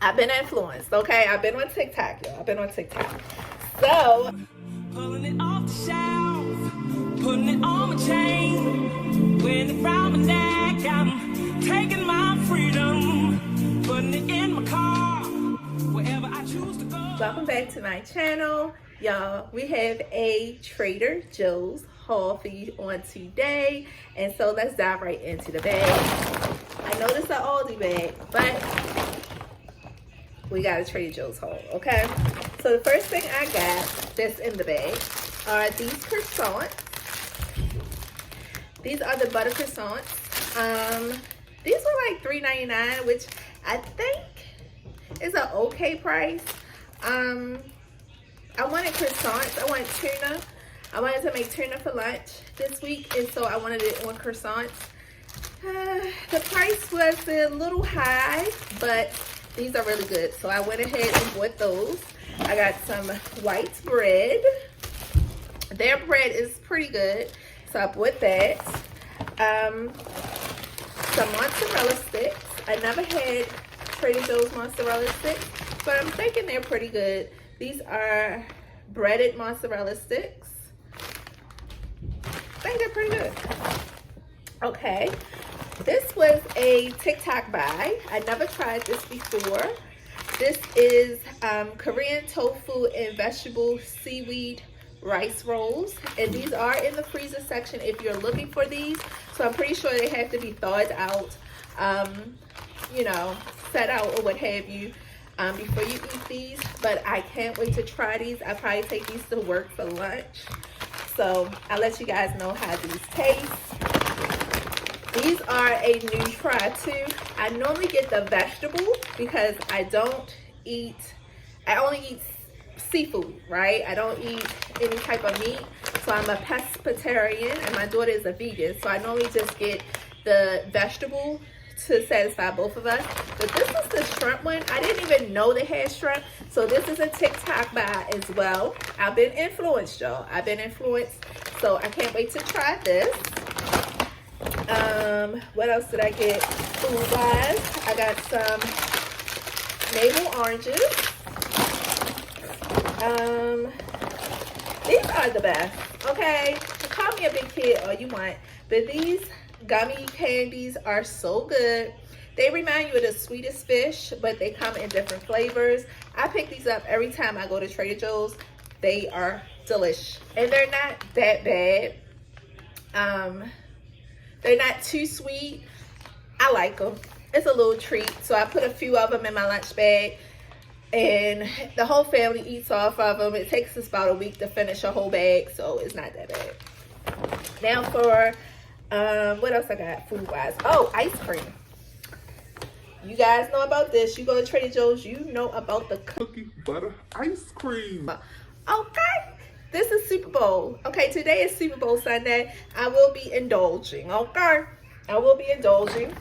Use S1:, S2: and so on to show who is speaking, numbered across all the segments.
S1: I've been influenced, okay? I've been on TikTok, y'all. I've been on TikTok. So,
S2: pulling it off the shelf, putting it on my chain, wearing it round my neck, I'm taking my freedom, putting it in my car, wherever I choose to go.
S1: Welcome back to my channel. Y'all, we have a Trader Joe's haul for you on today. And so let's dive right into the bag. I know this is an Aldi bag, but we got a Trader Joe's haul, okay? So the first thing I got that's in the bag are these croissants. These are the butter croissants. These were like $3.99, which I think is an okay price. I wanted croissants. I wanted tuna. I wanted to make tuna for lunch this week, and so I wanted it on croissants. The price was a little high, but these are really good. So I went ahead and bought those. I got some white bread. Their bread is pretty good, so I bought that. Some mozzarella sticks. I never had Trader Joe's mozzarella sticks, but I'm thinking they're pretty good. These are breaded mozzarella sticks. I think they're pretty good. Okay. This was a TikTok buy. I never tried this before. This is Korean tofu and vegetable seaweed rice rolls. And these are in the freezer section if you're looking for these. So I'm pretty sure they have to be thawed out, you know, set out or what have you before you eat these. But I can't wait to try these. I'll probably take these to work for lunch. So I'll let you guys know how these taste. These are a new try too. I normally get the vegetable because I only eat seafood, right? I don't eat any type of meat. So I'm a pescatarian and my daughter is a vegan. So I normally just get the vegetable to satisfy both of us. But this is the shrimp one. I didn't even know they had shrimp. So this is a TikTok buy as well. I've been influenced, y'all. I've been influenced. So I can't wait to try this. What else did I get food wise? I got some navel oranges. These are the best, okay? Call me a big kid all you want, but these gummy candies are so good. They remind you of the sweetest fish, but they come in different flavors. I pick these up every time I go to Trader Joe's. They are delish, and they're not that bad. They're not too sweet. I like them. It's a little treat. So I put a few of them in my lunch bag, and the whole family eats off of them. It takes us about a week to finish a whole bag, so it's not that bad. Now for what else I got food wise? Oh, ice cream. You guys know about this. You go to Trader Joe's, you know about the
S3: cookie butter ice cream.
S1: Okay. This is Super Bowl. Okay, today is Super Bowl Sunday. I will be indulging, okay? I will be indulging.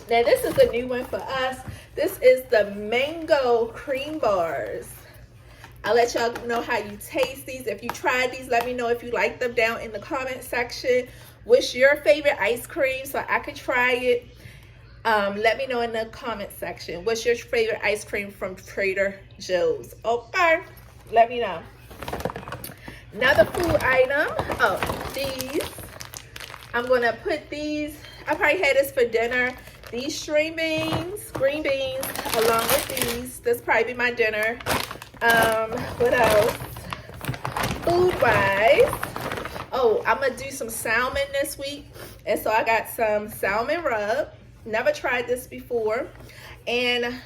S1: Now, this is a new one for us. This is the mango cream bars. I'll let y'all know how you taste these. If you tried these, let me know if you like them down in the comment section. What's your favorite ice cream so I could try it? Let me know in the comment section. What's your favorite ice cream from Trader Joe's? Okay, let me know. Another food item. Oh, these. I'm going to put these. I probably had this for dinner. These green beans, along with these. This probably be my dinner. What else? Food-wise. Oh, I'm going to do some salmon this week. And so I got some salmon rub. Never tried this before. And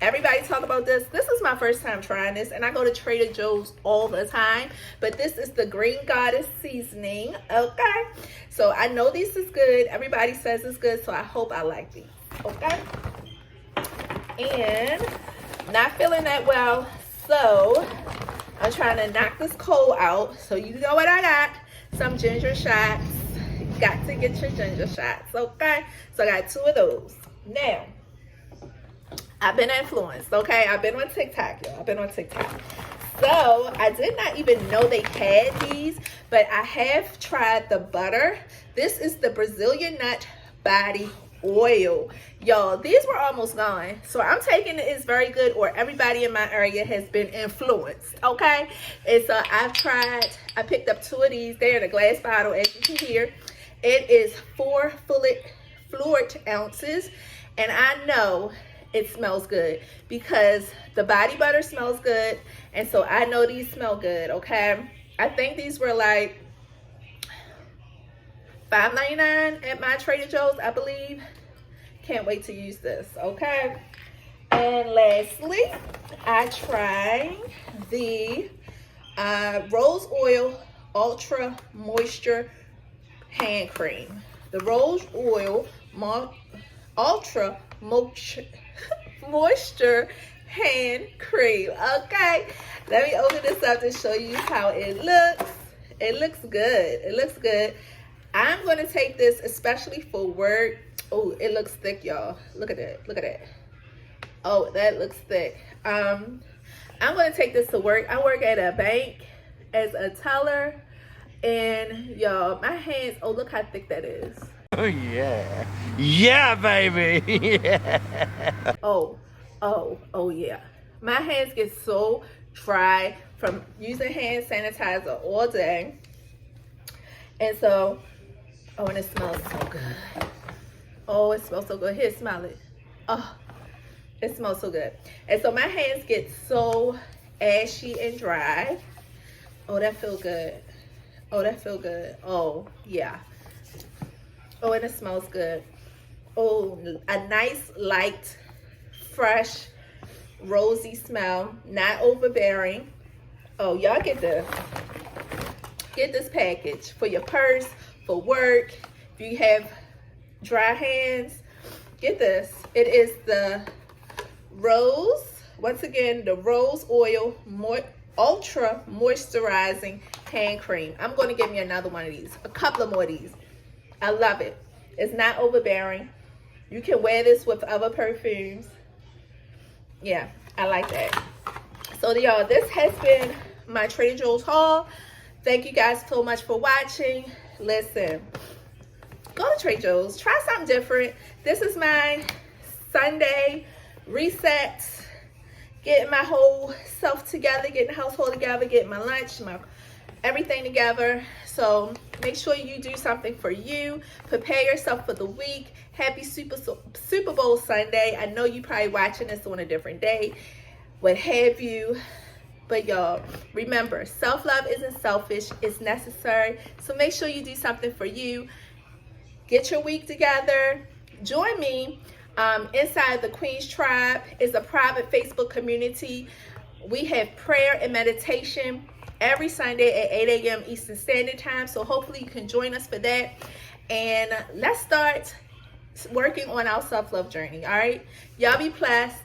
S1: everybody talk about this. This is my first time trying this, and I go to Trader Joe's all the time. But this is the Green Goddess seasoning, okay? So I know this is good. Everybody says it's good, so I hope I like these, okay? And not feeling that well, so I'm trying to knock this cold out. So you know what I got? Some ginger shots. Got to get your ginger shots, okay? So I got 2 of those. Now, I've been influenced, okay? I've been on TikTok, y'all. I've been on TikTok. So I did not even know they had these, but I have tried the butter. This is the Brazilian nut body oil. Y'all, these were almost gone. So I'm taking it is very good, or everybody in my area has been influenced, okay? And so I picked up 2 of these. They're in a glass bottle, as you can hear. It is 4 fluid ounces, and I know it smells good because the body butter smells good, and so I know these smell good, okay? I think these were like $5.99 at my Trader Joe's, I believe. Can't wait to use this, okay? And lastly, I tried the Rose Oil Ultra Moisture Hand Cream. The Rose Oil Ultra Moisture Hand Cream, okay? Let me open this up to show you how it looks. It looks good. It looks good. I'm going to take this especially for work. Oh, it looks thick, y'all. Look at that. Look at that. Oh, that looks thick. I'm going to take this to work. I work at a bank as a teller. And, y'all, my hands, oh, look how thick that is.
S4: Oh, yeah. Yeah, baby. Yeah.
S1: Oh, yeah. My hands get so dry from using hand sanitizer all day. And so, oh, and it smells so good. Oh, it smells so good. Here, smell it. Oh, it smells so good. And so my hands get so ashy and dry. Oh, that feel good. Oh, that feel good. Oh, yeah. Oh, and it smells good. Oh, a nice, light, fresh, rosy smell. Not overbearing. Oh, y'all get this. Get this package for your purse, for work. If you have dry hands, get this. It is the once again, the Rose Oil Ultra Moisturizing Hand Cream. I'm going to give me another one of these, a couple of more of these. I love it. It's not overbearing. You can wear this with other perfumes. Yeah, I like that. So y'all, this has been my Trader Joe's haul. Thank you guys so much for watching. Listen, go to Trader Joe's, try something different. This is my Sunday reset, getting my whole self together, getting the household together, getting my lunch, my everything together. So make sure you do something for you. Prepare yourself for the week. Happy Super Bowl Sunday. I know you probably watching this on a different day, what have you. But y'all, remember, self-love isn't selfish, it's necessary. So make sure you do something for you. Get your week together. Join me inside the Queen's Tribe. It's a private Facebook community. We have prayer and meditation every Sunday at 8 a.m. Eastern Standard Time. So hopefully you can join us for that. And let's start working on our self-love journey, all right? Y'all be blessed.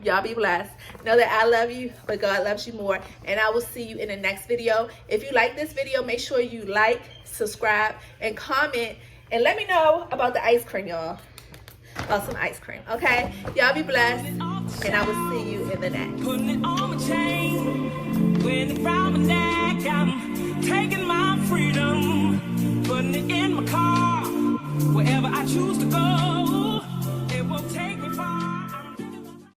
S1: Y'all be blessed. Know that I love you, but God loves you more. And I will see you in the next video. If you like this video, make sure you like, subscribe, and comment. And let me know about the ice cream, y'all. About some ice cream, okay? Y'all be blessed. And I will see you in the next.
S2: Putting it on my chain.